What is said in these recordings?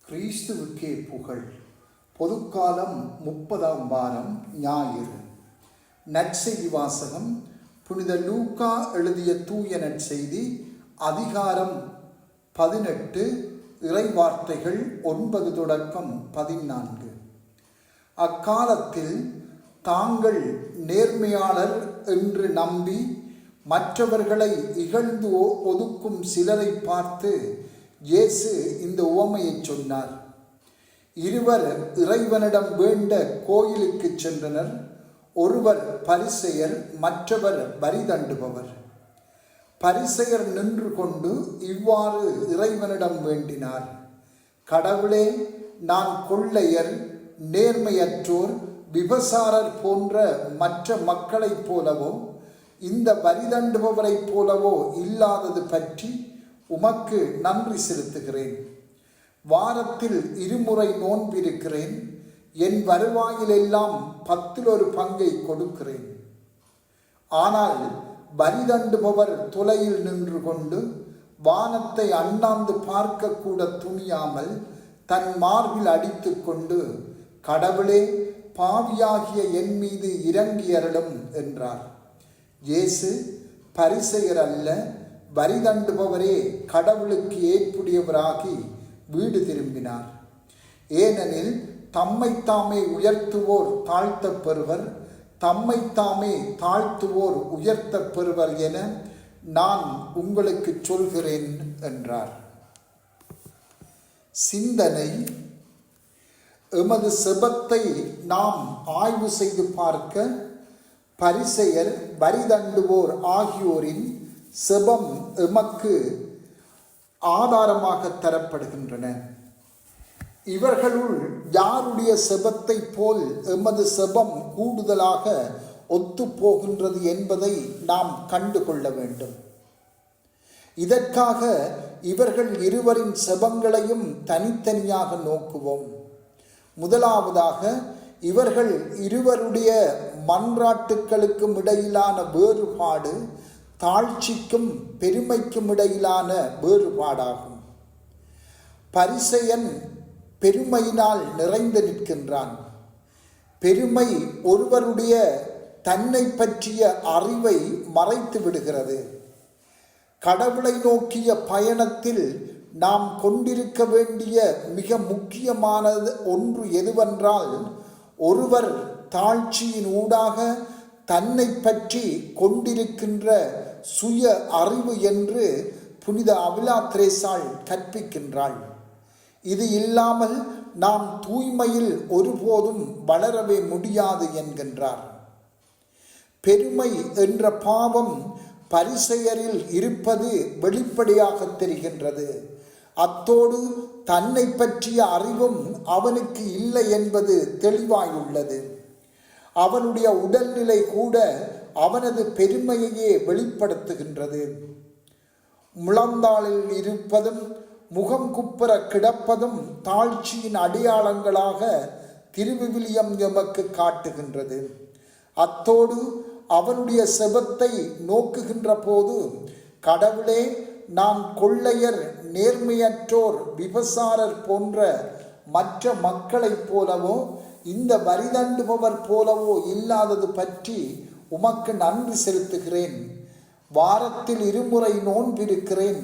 கிறிஸ்துவுக்கே புகழ். பொதுக்காலம் 30ஆம் வாரம் ஞாயிறு. நற்செய்தி வாசகம் புனித லூக்கா எழுதிய தூய நற்செய்தி அதிகாரம் 18 இறைவார்த்தைகள் 9 தொடக்கம் 14. அக்காலத்தில் தாங்கள் நேர்மையாளர் என்று நம்பி மற்றவர்களை இகழ்ந்து ஒதுக்கும் சிலரை பார்த்து இயேசு இந்த உவமையை சொன்னார். இருவர் இறைவனிடம் வேண்ட கோயிலுக்கு சென்றனர். ஒருவர் பரிசேயர், மற்றவர் வரி தண்டுபவர். பரிசேயர் நின்று கொண்டு இவ்வாறு இறைவனிடம் வேண்டினார்: கடவுளே, நான் கொள்ளையர், நேர்மையற்றோர், விபசாரர் போன்ற மற்ற மக்களைப் போலவோ இந்த வரி தண்டுபவரைப் போலவோ இல்லாதது பற்றி உமக்கு நன்றி செலுத்துகிறேன். வாரத்தில் 2 முறை நோன்பிருக்கிறேன். என் வருவாயிலெல்லாம் 10 பங்கை கொடுக்கிறேன். ஆனால் வரி தண்டுபவர் தொலையில் நின்று கொண்டு வானத்தை அண்ணாந்து பார்க்கக்கூட துணியாமல் தன் மார்பில் அடித்து கொண்டு, கடவுளே, பாவியாகிய என் மீது இறங்கி அருளும் என்றார். இயேசு, பரிசேயர் அல்ல, வரி தண்டுபவரே கடவுளுக்கு ஏற்புடையவராகி வீடு திரும்பினார். ஏனெனில் தம்மைத்தாமே உயர்த்துவோர் தாழ்த்தப் பெறுவர், தம்மைத்தாமே தாழ்த்துவோர் உயர்த்தப் பெறுவர் என நான் உங்களுக்கு சொல்கிறேன் என்றார். சிந்தனை: எமது செபத்தை நாம் ஆய்வு செய்து பார்க்க பரிசேயர், வரி தண்டுவோர் ஆகியோரின் செபம் எமக்கு ஆதாரமாக தரப்படுகின்றன. இவர்களுள் யாருடைய செபத்தை போல் எமது செபம் கூடுதலாக ஒத்துப்போகின்றது என்பதை நாம் கண்டுகொள்ள வேண்டும். இதற்காக இவர்கள் இருவரின் செபங்களையும் தனித்தனியாக நோக்குவோம். முதலாவதாக, இவர்கள் இருவருடைய மன்றாட்டுக்களுக்கும் இடையிலான வேறுபாடு தாழ்ச்சிக்கும் பெருமைக்கும் இடையிலான வேறுபாடாகும். பரிசேயன் பெருமையினால் நிறைந்து நிற்கின்றான். பெருமை ஒருவருடைய தன்னை பற்றிய அறிவை மறைத்து விடுகிறது. கடவுளை நோக்கிய பயணத்தில் நாம் கொண்டிருக்க வேண்டிய மிக முக்கியமான ஒன்று எதுவென்றால், ஒருவர் தாழ்ச்சியின் ஊடாக தன்னை பற்றி கொண்டிருக்கின்ற சுய அறிவு என்று புனித அவிலா திரேசாள் கற்பிக்கின்றாள். இது இல்லாமல் நாம் தூய்மையில் ஒருபோதும் வளரவே முடியாது என்கின்றார். பெருமை என்ற பாவம் பரிசேயரில் இருப்பது வெளிப்படையாக தெரிகின்றது. அத்தோடு தன்னை பற்றிய அறிவும் அவனுக்கு இல்லை என்பது தெளிவாயுள்ளது. அவனுடைய உடல்நிலை கூட அவனது பெருமையையே வெளிப்படுத்துகின்றது. முழந்தாளில் இருப்பதும் முகம் குப்புற கிடப்பதும் தாழ்ச்சியின் அடையாளங்களாக திருவிவிலியம் எமக்கு காட்டுகின்றது. அத்தோடு அவனுடைய செபத்தை நோக்குகின்ற போது, கடவுளே, நான் கொள்ளையர், நேர்மையற்றோர், விபசாரர் போன்ற மற்ற மக்களைப் போலவோ இந்த வரி தண்டுபவர் போலவோ இல்லாதது பற்றி உமக்கு நன்றி செலுத்துகிறேன். வாரத்தில் 2 முறை நோன்பிருக்கிறேன்.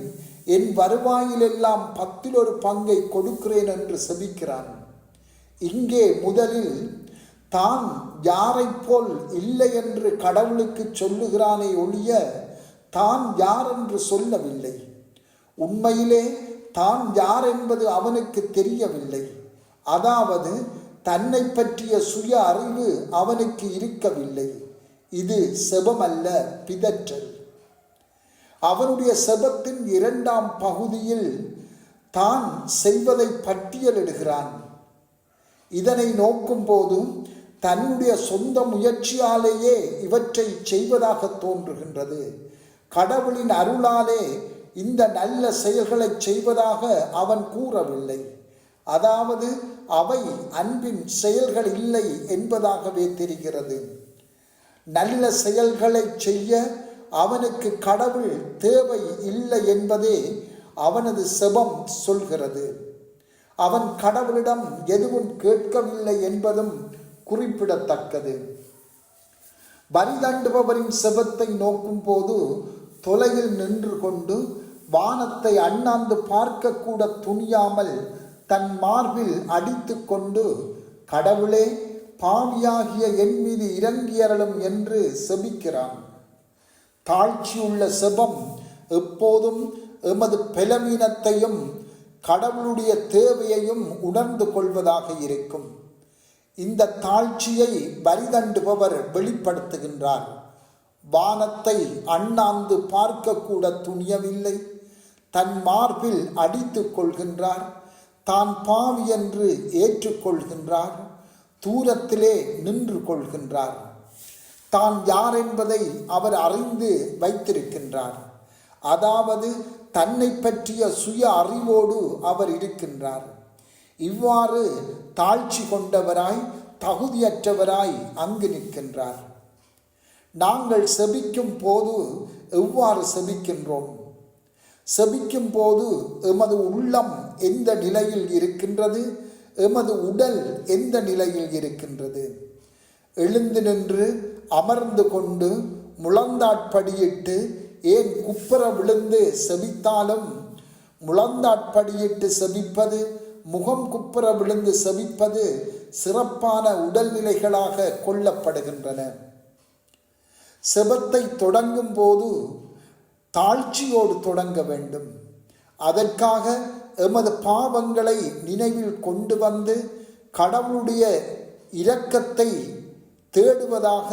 என் வருவாயிலெல்லாம் 10 பங்கை கொடுக்கிறேன் என்று செபிக்கிறான். இங்கே முதலில் தான் யாரை போல் இல்லை என்று கடவுளுக்கு சொல்லுகிறானே ஒழிய தான் யார் என்று சொல்லவில்லை. உண்மையிலே தான் யார் என்பது அவனுக்கு தெரியவில்லை. அதாவது தன்னை பற்றிய சுய அறிவு அவனுக்கு இருக்கவில்லை. இது செபமல்ல, பிதற்றல். அவனுடைய செபத்தின் 2ஆம் பகுதியில் தான் செய்வதை பட்டியலிடுகிறான். இதனை நோக்கும் போது தன்னுடைய சொந்த முயற்சியாலேயே இவற்றை செய்வதாக தோன்றுகின்றது. கடவுளின் அருளாலே இந்த நல்ல செயல்களை செய்வதாக அவன் கூறவில்லை. அதாவது அவை அன்பின் செயல்கள் இல்லை என்பதாகவே தெரிகிறது. நல்ல செயல்களை செய்ய அவனுக்கு கடவுள் தேவை இல்லை என்பதே அவனது செபம் சொல்கிறது. அவன் கடவுளிடம் எதுவும் கேட்கவில்லை என்பதும் குறிப்பிடத்தக்கது. வரி தண்டுபவரின் செபத்தை நோக்கும் போது தொலைவில் நின்று கொண்டு வானத்தை அண்ணாந்து பார்க்க கூட துணியாமல் தன் மார்பில் அடித்து கொண்டு, கடவுளே, பாவியாகிய என் மீது இறங்கியறலும் என்று செபிக்கிறான். தாழ்ச்சியுள்ள செபம் எப்போதும் எமது பலவீனத்தையும் கடவுளுடைய தேவையையும் உணர்ந்து கொள்வதாக இருக்கும். இந்த தாழ்ச்சியை வரி தண்டுபவர் வெளிப்படுத்துகின்றார். வானத்தை அண்ணாந்து பார்க்க கூட துணியவில்லை, தன் மார்பில் அடித்து கொள்கின்றார். தான் பாவி என்று ஏற்றுக்கொள்கின்றார். தூரத்திலே நின்று கொள்கின்றார். தான் யார் என்பதை அவர் அறிந்து வைத்திருக்கின்றார். அதாவது தன்னை பற்றிய சுய அறிவோடு அவர் இருக்கின்றார். இவ்வாறு தாழ்ச்சி கொண்டவராய் தகுதியற்றவராய் அங்கு நிற்கின்றார். நாங்கள் செபிக்கும் போது எவ்வாறு செபிக்கின்றோம்? செபிக்கும் போது எமது உள்ளம் எந்த நிலையில் இருக்கின்றது? எமது உடல் எந்த நிலையில் இருக்கின்றது? எழுந்து நின்று அமர்ந்து கொண்டு முழந்தாட்படியிட்டு ஏன் குப்புற விழுந்து செபித்தாலும் முழந்தாட்படியிட்டு செபிப்பது, முகம் குப்புற விழுந்து செபிப்பது சிறப்பான உடல்நிலைகளாக கொள்ளப்படுகின்றன. செபத்தை தொடங்கும் போது தாழ்ச்சியோடு தொடங்க வேண்டும். அதற்காக எமது பாவங்களை நினைவில் கொண்டு வந்து கடவுளுடைய இரக்கத்தை தேடுவதாக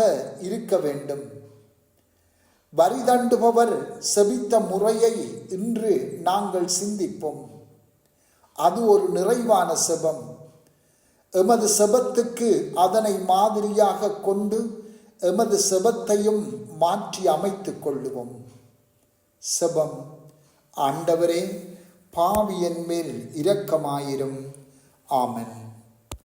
இருக்க வேண்டும். வரி தண்டுபவர் செபித்த முறையை இன்று நாங்கள் சிந்திப்போம். அது ஒரு நிறைவான செபம். எமது செபத்துக்கு அதனை மாதிரியாக கொண்டு எமது செபத்தையும் மாற்றி அமைத்துக் கொள்ளுவோம். செபம். ஆண்டவரே, பாவி என் மேல் இரக்கமாயிரும். ஆமென்.